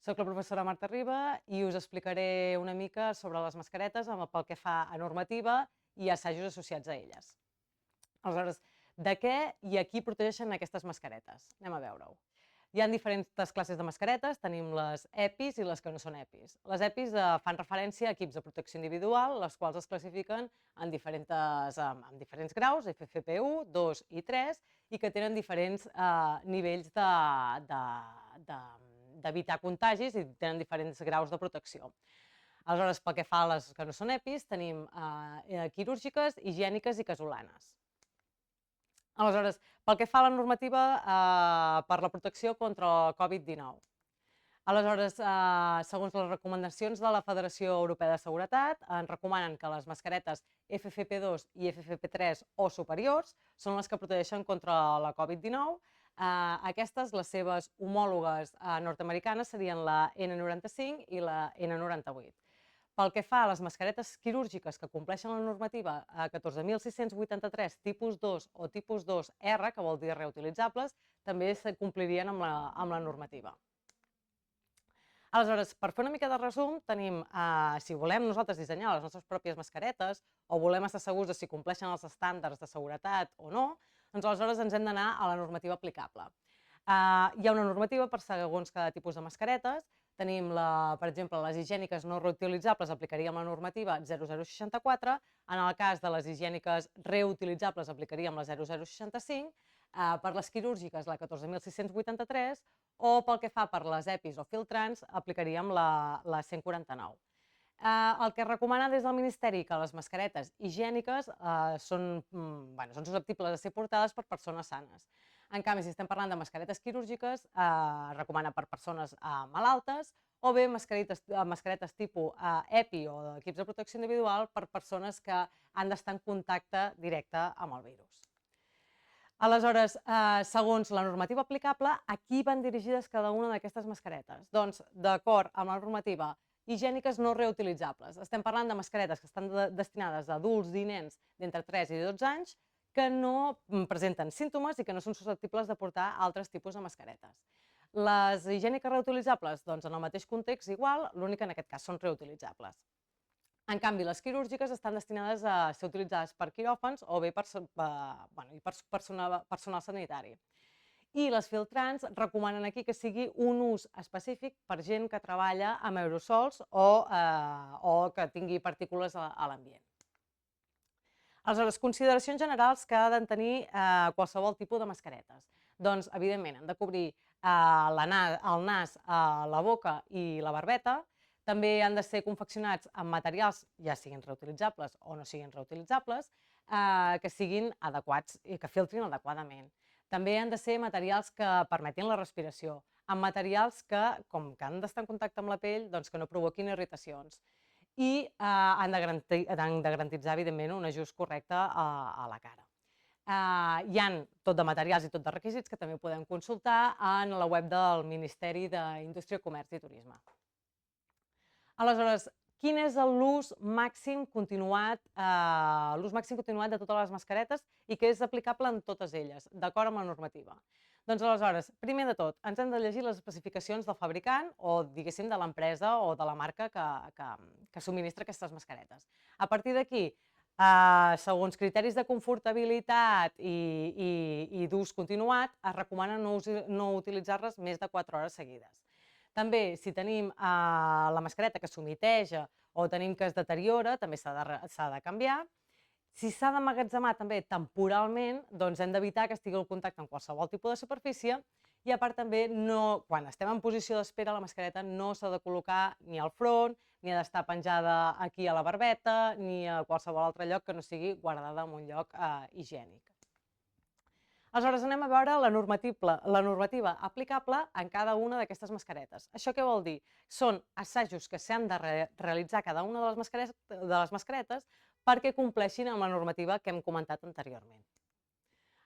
Soc la professora Marta Riba i us explicaré una mica sobre les mascaretes pel que fa a normativa i assajos associats a elles. Aleshores, de què i a qui protegeixen aquestes mascaretes? Anem a veure-ho. Hi ha diferents classes de mascaretes, tenim les EPIs i les que no són EPIs. Les EPIs fan referència a equips de protecció individual, les quals es classifiquen en diferents graus, FFP1, 2 i 3, i que tenen diferents nivells d'evitar contagis i tenen diferents graus de protecció. Aleshores, pel que fa a les que no són EPIs, tenim quirúrgiques, higièniques i casolanes. Aleshores, pel que fa a la normativa per la protecció contra el Covid-19. Aleshores, segons les recomanacions de la Federació Europea de Seguretat, ens recomanen que les mascaretes FFP2 i FFP3 o superiors són les que protegeixen contra la Covid-19. Aquestes, les seves homòlogues nord-americanes, serien la N95 i la N98. Pel que fa a les mascaretes quirúrgiques que compleixen la normativa 14.683 tipus 2 o tipus 2R, que vol dir reutilitzables, també se complirien amb la normativa. Aleshores, per fer una mica de resum, tenim, si volem nosaltres dissenyar les nostres pròpies mascaretes o volem estar segurs de si compleixen els estàndards de seguretat o no, doncs aleshores ens hem d'anar a la normativa aplicable. Hi ha una normativa per segons cada tipus de mascaretes. Tenim, per exemple, les higièniques no reutilitzables aplicaríem la normativa 0064, en el cas de les higièniques reutilitzables aplicaríem la 0065, per les quirúrgiques la 14.683 o pel que fa per les EPIs o filtrants aplicaríem la 149. El que recomana des del Ministeri que les mascaretes higièniques són susceptibles de ser portades per persones sanes. En canvi, si estem parlant de mascaretes quirúrgiques, es recomana per persones malaltes o bé mascaretes tipus EPI o d'equips de protecció individual per persones que han d'estar en contacte directe amb el virus. Aleshores, segons la normativa aplicable, a qui van dirigides cada una d'aquestes mascaretes? Doncs, d'acord amb la normativa, higièniques no reutilitzables. Estem parlant de mascaretes que estan destinades a adults i nens d'entre 3 i 12 anys que no presenten símptomes i que no són susceptibles de portar altres tipus de mascaretes. Les higièniques reutilitzables, doncs en el mateix context igual, l'únic que en aquest cas són reutilitzables. En canvi, les quirúrgiques estan destinades a ser utilitzades per quiròfans o bé per personal sanitari. I les filtrants recomanen aquí que sigui un ús específic per gent que treballa amb aerosols o que tingui partícules a l'ambient. Aleshores, consideracions generals que ha de tenir qualsevol tipus de mascaretes. Doncs, evidentment, han de cobrir el nas, la boca i la barbeta. També han de ser confeccionats amb materials, ja siguin reutilitzables o no siguin reutilitzables, que siguin adequats i que filtrin adequadament. També han de ser materials que permetin la respiració, amb materials que, com que han d'estar en contacte amb la pell, doncs que no provoquin irritacions. I han de garantitzar, evidentment, un ajust correcte a la cara. Hi ha tot de materials i tot de requisits que també podem consultar en la web del Ministeri d'Indústria, Comerç i Turisme. Aleshores, quin és l'ús màxim continuat de totes les mascaretes i que és aplicable en totes elles, d'acord amb la normativa? Doncs aleshores, primer de tot, ens hem de llegir les especificacions del fabricant o, diguéssim, de l'empresa o de la marca que subministra aquestes mascaretes. A partir d'aquí, segons criteris de confortabilitat i d'ús continuat, es recomana no utilitzar-les més de 4 hores seguides. També, si tenim la mascareta que s'humiteja o tenim que es deteriora, també s'ha de canviar. Si s'ha d'emmagatzemar també temporalment, doncs hem d'evitar que estigui al contacte amb qualsevol tipus de superfície i a part també, quan estem en posició d'espera, la mascareta no s'ha de col·locar ni al front, ni ha d'estar penjada aquí a la barbeta, ni a qualsevol altre lloc que no sigui guardada en un lloc higiènic. Aleshores, anem a veure la normativa aplicable en cada una d'aquestes mascaretes. Això què vol dir? Són assajos que s'han de realitzar cada una de les mascaretes perquè compleixin amb la normativa que hem comentat anteriorment.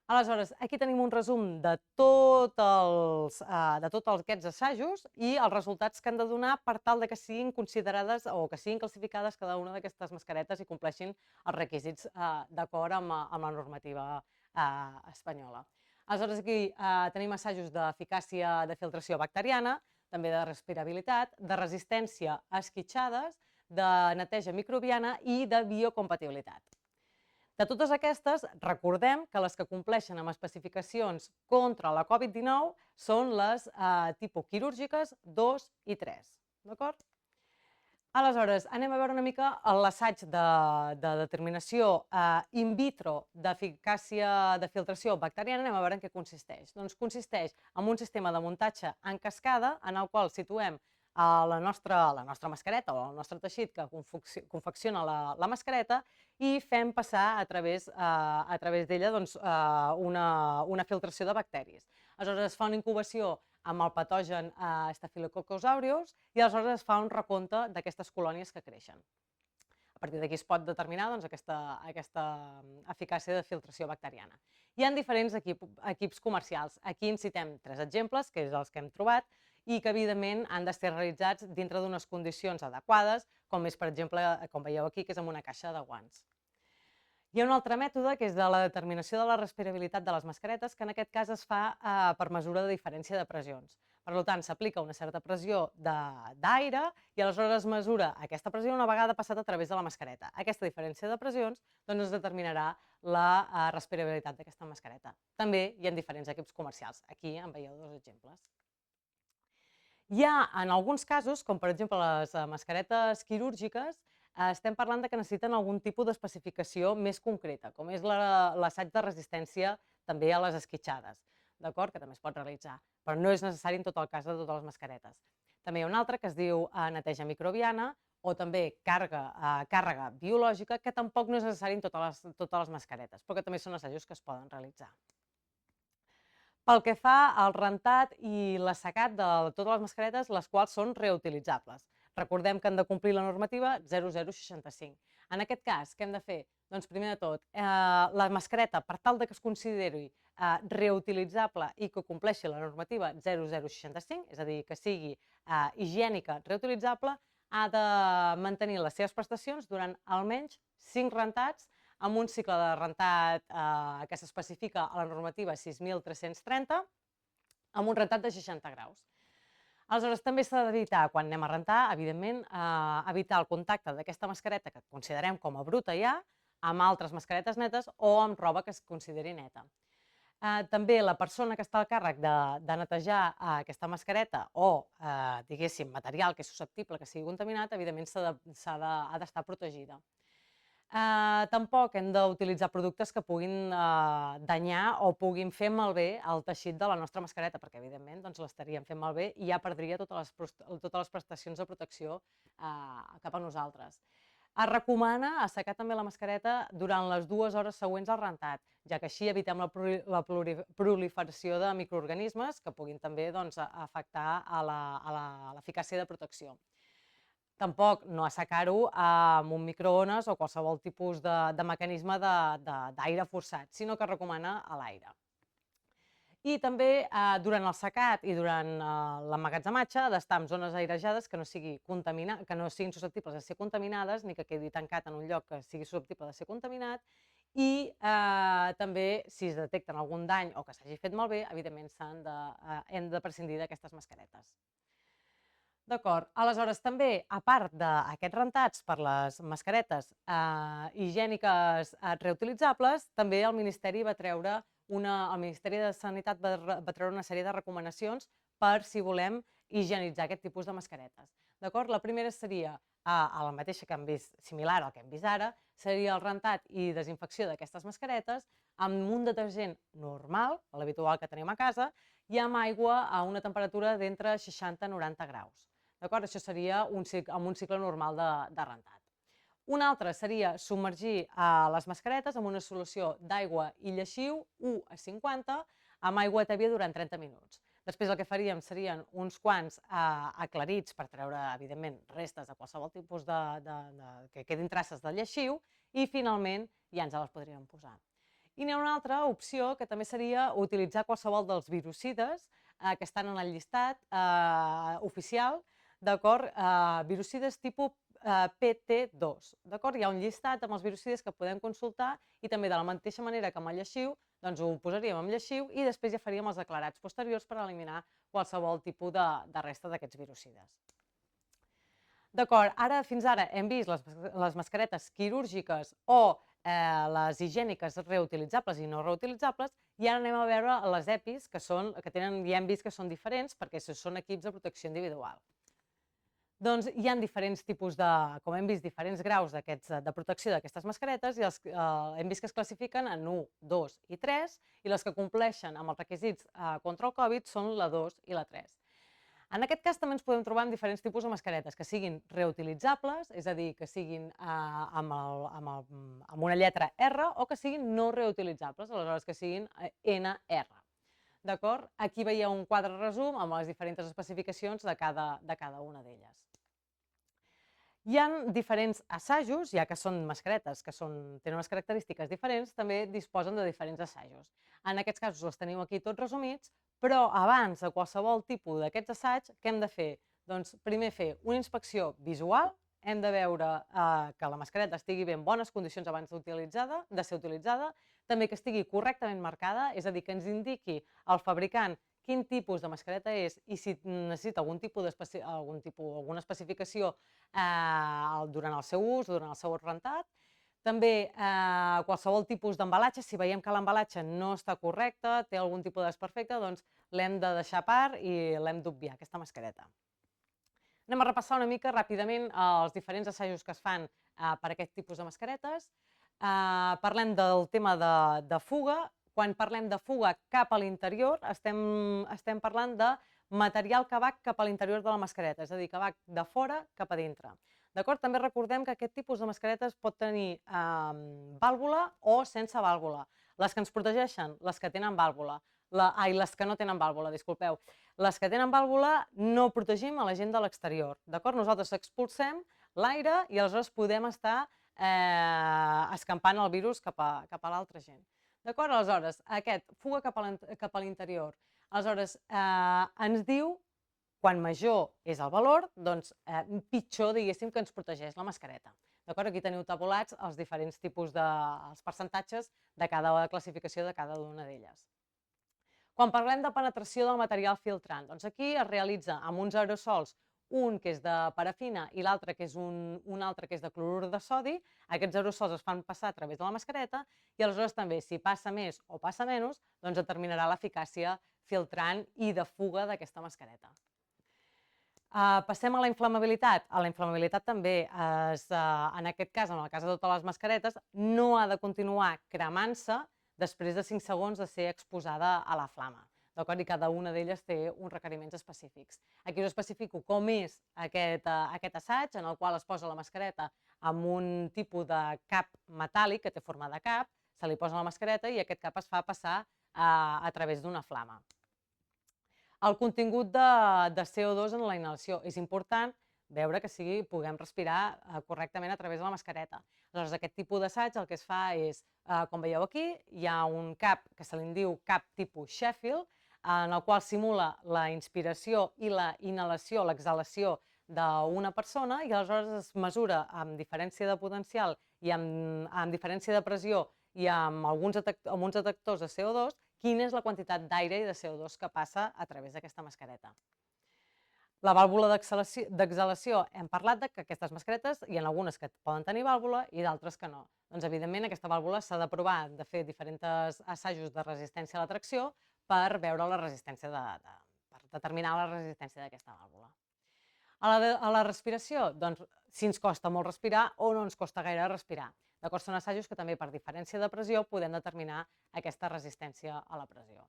Aleshores, aquí tenim un resum de tots aquests assajos i els resultats que han de donar per tal que siguin considerades o que siguin classificades cada una d'aquestes mascaretes i compleixin els requisits d'acord amb la normativa espanyola. Aleshores, aquí tenim assajos d'eficàcia de filtració bacteriana, també de respirabilitat, de resistència a esquitxades, de neteja microbiana i de biocompatibilitat. De totes aquestes, recordem que les que compleixen amb especificacions contra la Covid-19 són les tipus quirúrgiques 2 i 3. D'acord? Aleshores, anem a veure una mica l'assaig de determinació in vitro d'eficàcia de filtració bacteriana, anem a veure en què consisteix. Doncs consisteix en un sistema de muntatge en cascada en el qual situem la nostra mascareta o el nostre teixit que confecciona la mascareta i fem passar a través d'ella una filtració de bacteris. Aleshores es fa una incubació amb el patogen Staphylococcus aureus i aleshores es fa un recompte d'aquestes colònies que creixen. A partir d'aquí es pot determinar aquesta eficàcia de filtració bacteriana. Hi ha diferents equips comercials. Aquí en citem 3 exemples, que és els que hem trobat, i que evidentment han d'estar realitzats dintre d'unes condicions adequades, com és, per exemple, com veieu aquí, que és amb una caixa de guants. Hi ha un altre mètode, que és de la determinació de la respirabilitat de les mascaretes, que en aquest cas es fa per mesura de diferència de pressions. Per tant, s'aplica una certa pressió d'aire i aleshores es mesura aquesta pressió una vegada passat a través de la mascareta. Aquesta diferència de pressions ens determinarà la respirabilitat d'aquesta mascareta. També hi ha diferents equips comercials. Aquí en veieu 2 exemples. Hi ha, en alguns casos, com per exemple les mascaretes quirúrgiques, estem parlant que necessiten algun tipus d'especificació més concreta, com és l'assaig de resistència també a les esquitxades, d'acord? Que també es pot realitzar, però no és necessari en tot el cas de totes les mascaretes. També hi ha una altra que es diu neteja microbiana o també càrrega biològica, que tampoc no és necessari en totes les mascaretes, però que també són assajos que es poden realitzar. Pel que fa al rentat i l'assecat de totes les mascaretes, les quals són reutilitzables. Recordem que han de complir la normativa 0065. En aquest cas, què hem de fer? Doncs primer de tot, la mascareta, per tal que es consideri reutilitzable i que compleixi la normativa 0065, és a dir, que sigui higiènica, reutilitzable, ha de mantenir les seves prestacions durant almenys 5 rentats amb un cicle de rentat que s'especifica a la normativa 6330, amb un rentat de 60 graus. Aleshores, també s'ha d'evitar, quan anem a rentar, evidentment, evitar el contacte d'aquesta mascareta que considerem com a bruta ja, amb altres mascaretes netes o amb roba que es consideri neta. També la persona que està al càrrec de netejar aquesta mascareta o, diguéssim, material que és susceptible que sigui contaminat, evidentment ha d'estar protegida. Tampoc hem d'utilitzar productes que puguin danyar o puguin fer malbé el teixit de la nostra mascareta, perquè evidentment l'estaríem fent malbé i ja perdria totes les prestacions de protecció cap a nosaltres. Es recomana assecar també la mascareta durant les 2 hores següents al rentat, ja que així evitem la proliferació de microorganismes que puguin també afectar a l'eficàcia de protecció. Tampoc no assecar-ho amb un microones o qualsevol tipus de mecanisme d'aire forçat, sinó que es recomana a l'aire. I també durant el secat i durant l'emmagatzematge ha d'estar en zones airejades que no siguin susceptibles de ser contaminades ni que quedi tancat en un lloc que sigui susceptible de ser contaminat i també si es detecten algun dany o que s'hagi fet malbé, evidentment hem de prescindir d'aquestes mascaretes. D'acord, aleshores també, a part d'aquests rentats per les mascaretes higièniques reutilitzables, també el Ministeri de Sanitat va treure una sèrie de recomanacions per si volem higienitzar aquest tipus de mascaretes. D'acord? La primera seria, la mateixa que hem vist, similar al que hem vist ara, seria el rentat i desinfecció d'aquestes mascaretes amb un detergent normal, l'habitual que tenim a casa, i amb aigua a una temperatura d'entre 60 i 90 graus. D'acord? Això seria amb un cicle normal de rentat. Un altre seria submergir les mascaretes en una solució d'aigua i lleixiu 1:50 amb aigua tèbia durant 30 minuts. Després el que faríem serien uns quants aclarits per treure, evidentment, restes de qualsevol tipus que quedin traces del lleixiu i finalment ja ens les podríem posar. I n'hi ha una altra opció que també seria utilitzar qualsevol dels virucides que estan en el llistat oficial, d'acord? Virucides tipus PT2, d'acord? Hi ha un llistat amb els virucides que podem consultar i també de la mateixa manera que amb el lleixiu Doncs ho posaríem amb lleixiu i després ja faríem els declarats posteriors per eliminar qualsevol tipus de resta d'aquests virucides. D'acord, fins ara hem vist les mascaretes quirúrgiques o les higièniques reutilitzables i no reutilitzables, i ara anem a veure les EPIs, que ja hem vist que són diferents perquè són equips de protecció individual. Doncs hi ha diferents tipus com hem vist, diferents graus de protecció d'aquestes mascaretes, i hem vist que es classifiquen en 1, 2 i 3, i les que compleixen amb els requisits contra el Covid són la 2 i la 3. En aquest cas també ens podem trobar amb diferents tipus de mascaretes, que siguin reutilitzables, és a dir, que siguin amb una lletra R, o que siguin no reutilitzables, aleshores que siguin NR. D'acord? Aquí veieu un quadre resum amb les diferents especificacions de cada una d'elles. Hi ha diferents assajos, ja que són mascaretes que tenen unes característiques diferents, també disposen de diferents assajos. En aquests casos els tenim aquí tots resumits, però abans de qualsevol tipus d'aquests assaigs, què hem de fer? Doncs primer fer una inspecció visual, hem de veure que la mascareta estigui en bones condicions abans de ser utilitzada, també que estigui correctament marcada, és a dir, que ens indiqui el fabricant quin tipus de mascareta és i si necessita alguna especificació durant el seu ús, durant el seu rentat. També qualsevol tipus d'embalatge, si veiem que l'embalatge no està correcte, té algun tipus de desperfecte, doncs l'hem de deixar a part i l'hem d'obviar, aquesta mascareta. Anem a repassar una mica ràpidament els diferents assajos que es fan per aquest tipus de mascaretes. Parlem del tema de fuga. Quan parlem de fuga cap a l'interior, estem parlant de material que va cap a l'interior de la mascareta, és a dir, que va de fora cap a dintre. D'acord? També recordem que aquest tipus de mascaretes pot tenir vàlvula o sense vàlvula. Les que ens protegeixen, les que tenen vàlvula. Les que no tenen vàlvula, disculpeu. Les que tenen vàlvula no protegim a la gent de l'exterior. D'acord? Nosaltres expulsem l'aire i aleshores podem estar escampant el virus cap a l'altra gent. D'acord? Aleshores, fuga cap a l'interior. Aleshores, ens diu, quan major és el valor, doncs pitjor, diguéssim, que ens protegeix la mascareta. D'acord? Aquí teniu tabulats els diferents tipus els percentatges de cada classificació de cada una d'elles. Quan parlem de penetració del material filtrant, doncs aquí es realitza amb uns aerosols, un que és de parafina i l'altre que és un altre que és de clorur de sodi. Aquests aerosols es fan passar a través de la mascareta i aleshores també, si passa més o passa menys, doncs determinarà l'eficàcia filtrant i de fuga d'aquesta mascareta. Passem a la inflamabilitat. A la inflamabilitat també, en aquest cas, en el cas de totes les mascaretes, no ha de continuar cremant-se després de 5 segons de ser exposada a la flama. I cada una d'elles té uns requeriments específics. Aquí us especifico com és aquest assaig, en el qual es posa la mascareta amb un tipus de cap metàl·lic que té forma de cap, se li posa la mascareta i aquest cap es fa passar a través d'una flama. El contingut de CO2 en la inhalació. És important veure que puguem respirar correctament a través de la mascareta. Aleshores, aquest tipus d'assaig el que es fa és, com veieu aquí, hi ha un cap que se li diu cap tipus Sheffield, en el qual simula la inspiració i la inhalació, l'exhalació d'una persona, i aleshores es mesura amb diferència de potencial i amb diferència de pressió i amb uns detectors de CO2 quina és la quantitat d'aire i de CO2 que passa a través d'aquesta mascareta. La vàlvula d'exhalació, hem parlat que aquestes mascaretes hi ha algunes que poden tenir vàlvula i d'altres que no. Doncs, evidentment, aquesta vàlvula s'ha de provar, de fer diferents assajos de resistència a la tracció per veure la resistència, per determinar la resistència d'aquesta vàlvula. A la respiració, doncs, si ens costa molt respirar o no ens costa gaire respirar. D'acord? Són assajos que també per diferència de pressió podem determinar aquesta resistència a la pressió.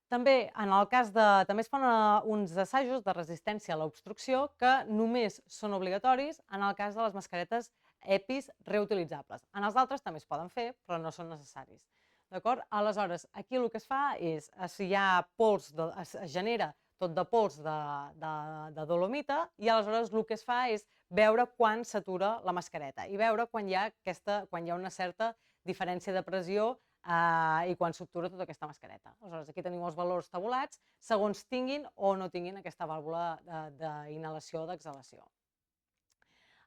També es fan uns assajos de resistència a l'obstrucció que només són obligatoris en el cas de les mascaretes EPIs reutilitzables. En els altres també es poden fer, però no són necessaris. D'acord? Aleshores, aquí el que es fa és, si hi ha pols, es genera tot de pols de dolomita i aleshores el que es fa és veure quan s'atura la mascareta i veure quan hi ha una certa diferència de pressió i quan s'obtura tota aquesta mascareta. Aleshores, aquí teniu els valors tabulats segons tinguin o no tinguin aquesta vàlvula d'inhalació o d'exhalació.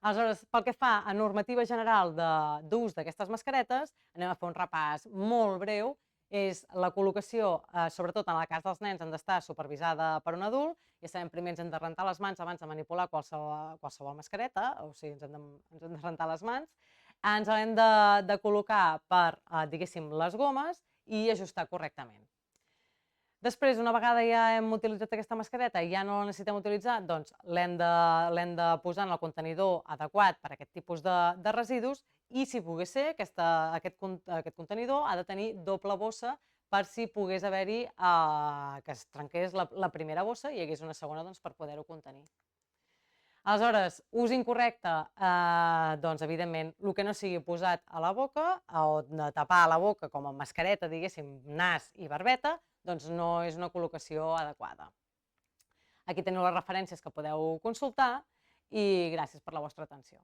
Aleshores, pel que fa a normativa general d'ús d'aquestes mascaretes, anem a fer un repàs molt breu. és la col·locació, sobretot en el cas dels nens, han d'estar supervisada per un adult. Ja sabem, primer ens hem de rentar les mans abans de manipular qualsevol mascareta, o sigui, ens hem de rentar les mans. Ens l'hem de col·locar per, diguéssim, les gomes i ajustar correctament. Després, una vegada ja hem utilitzat aquesta mascareta i ja no la necessitem utilitzar, doncs l'hem de posar en el contenidor adequat per a aquest tipus de residus i, si pogués ser, aquest contenidor ha de tenir doble bossa per si pogués haver-hi que es trenqués la primera bossa i hi hagués una segona per poder-ho contenir. Aleshores, ús incorrecte, doncs evidentment, el que no sigui posat a la boca o de tapar la boca com a mascareta, diguéssim, nas i barbeta, doncs no és una col·locació adequada. Aquí teniu les referències que podeu consultar i gràcies per la vostra atenció.